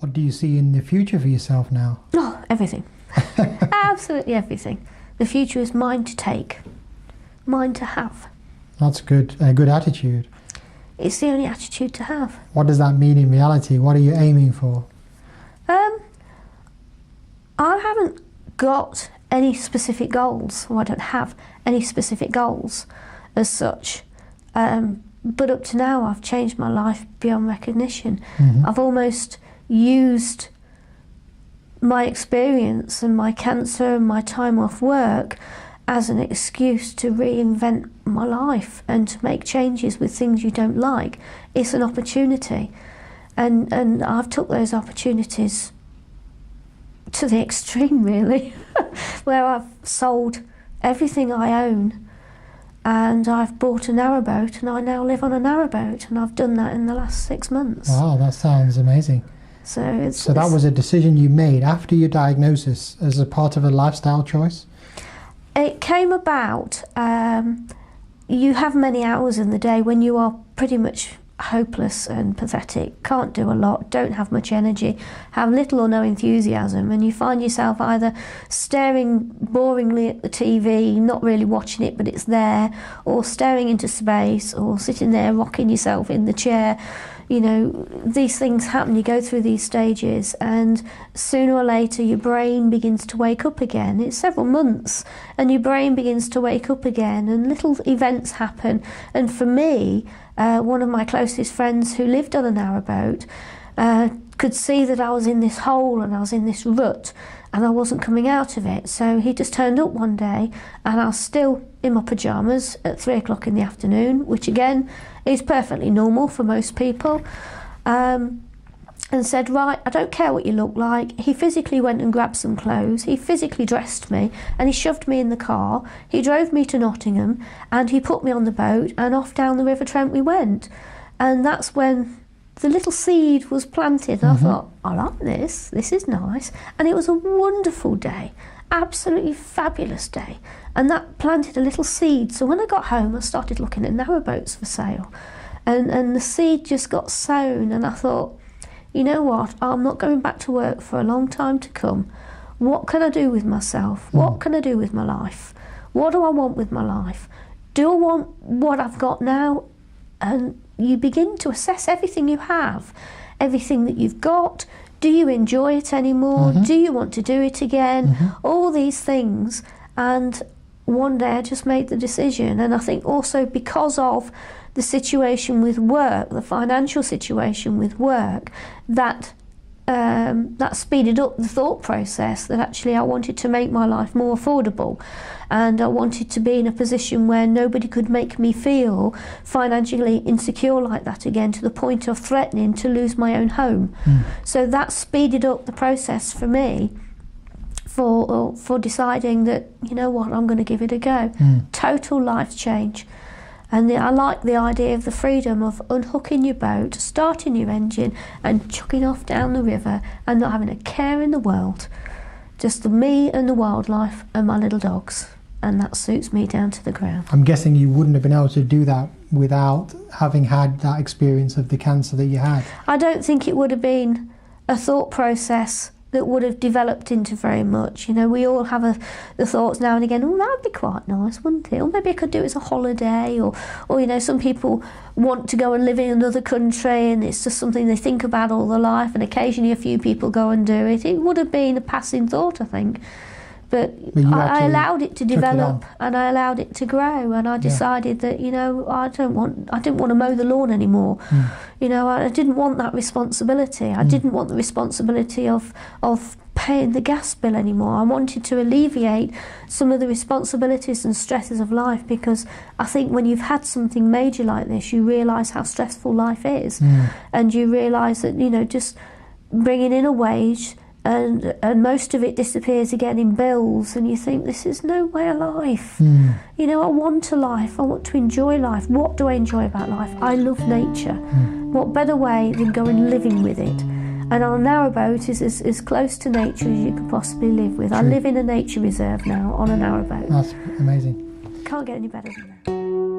What do you see in the future for yourself now? Oh, everything. Absolutely everything. The future is mine to take, mine to have. That's good. A good attitude. It's the only attitude to have. What does that mean in reality? What are you aiming for? I haven't got any specific goals, or I don't have any specific goals as such. But up to now, I've changed my life beyond recognition. Mm-hmm. I've almost used my experience and my cancer and my time off work as an excuse to reinvent my life and to make changes with things you don't like. It's an opportunity. And I've took those opportunities to the extreme, really, where I've sold everything I own and I've bought a narrowboat and I now live on a narrowboat, and I've done that in the last 6 months. Wow, that sounds amazing. So that was a decision you made after your diagnosis as a part of a lifestyle choice? It came about, you have many hours in the day when you are pretty much hopeless and pathetic, can't do a lot, don't have much energy, have little or no enthusiasm, and you find yourself either staring boringly at the TV, not really watching it but it's there, or staring into space, or sitting there rocking yourself in the chair. You know, these things happen, you go through these stages, and sooner or later your brain begins to wake up again. It's several months and your brain begins to wake up again, and little events happen. And for me, one of my closest friends who lived on a narrowboat could see that I was in this hole and I was in this rut and I wasn't coming out of it. So he just turned up one day and I was still in my pyjamas at 3 o'clock in the afternoon, which again is perfectly normal for most people, and said, right, I don't care what you look like. He physically went and grabbed some clothes, he physically dressed me, and he shoved me in the car, he drove me to Nottingham, and he put me on the boat, and off down the River Trent we went. And that's when the little seed was planted, and I thought, I like this is nice. And it was a wonderful day, absolutely fabulous day, and that planted a little seed. So when I got home I started looking at narrowboats for sale, and the seed just got sown, and I thought, you know what, I'm not going back to work for a long time to come. What can I do with myself? What can I do with my life? What do I want with my life? Do I want what I've got now? And you begin to assess everything you have, everything that you've got. Do you enjoy it anymore? Do you want to do it again? All these things. And one day I just made the decision. And I think also because of the situation with work, the financial situation with work, that speeded up the thought process that actually I wanted to make my life more affordable, and I wanted to be in a position where nobody could make me feel financially insecure like that again, to the point of threatening to lose my own home. So that speeded up the process for me for deciding that, you know what, I'm going to give it a go. Total life change. And I like the idea of the freedom of unhooking your boat, starting your engine and chucking off down the river and not having a care in the world. Just me and the wildlife and my little dogs. And that suits me down to the ground. I'm guessing you wouldn't have been able to do that without having had that experience of the cancer that you had. I don't think it would have been a thought process that would have developed into very much. You know, we all have the thoughts now and again, oh, that would be quite nice, wouldn't it? Or maybe I could do it as a holiday, or you know, some people want to go and live in another country and it's just something they think about all their life, and occasionally a few people go and do it. It would have been a passing thought, I think. But I allowed it to develop and I allowed it to grow, and I decided that, you know, I didn't want to mow the lawn anymore. You know, I didn't want that responsibility. I didn't want the responsibility of paying the gas bill anymore. I wanted to alleviate some of the responsibilities and stresses of life, because I think when you've had something major like this, you realise how stressful life is, and you realise that, you know, just bringing in a wage, and most of it disappears again in bills, and you think, this is no way of life. You know, I want a life, I want to enjoy life. What do I enjoy about life? I love nature. What better way than going living with it? And our narrowboat is as close to nature as you could possibly live with. I live in a nature reserve now on a narrowboat. That's amazing. Can't get any better than that.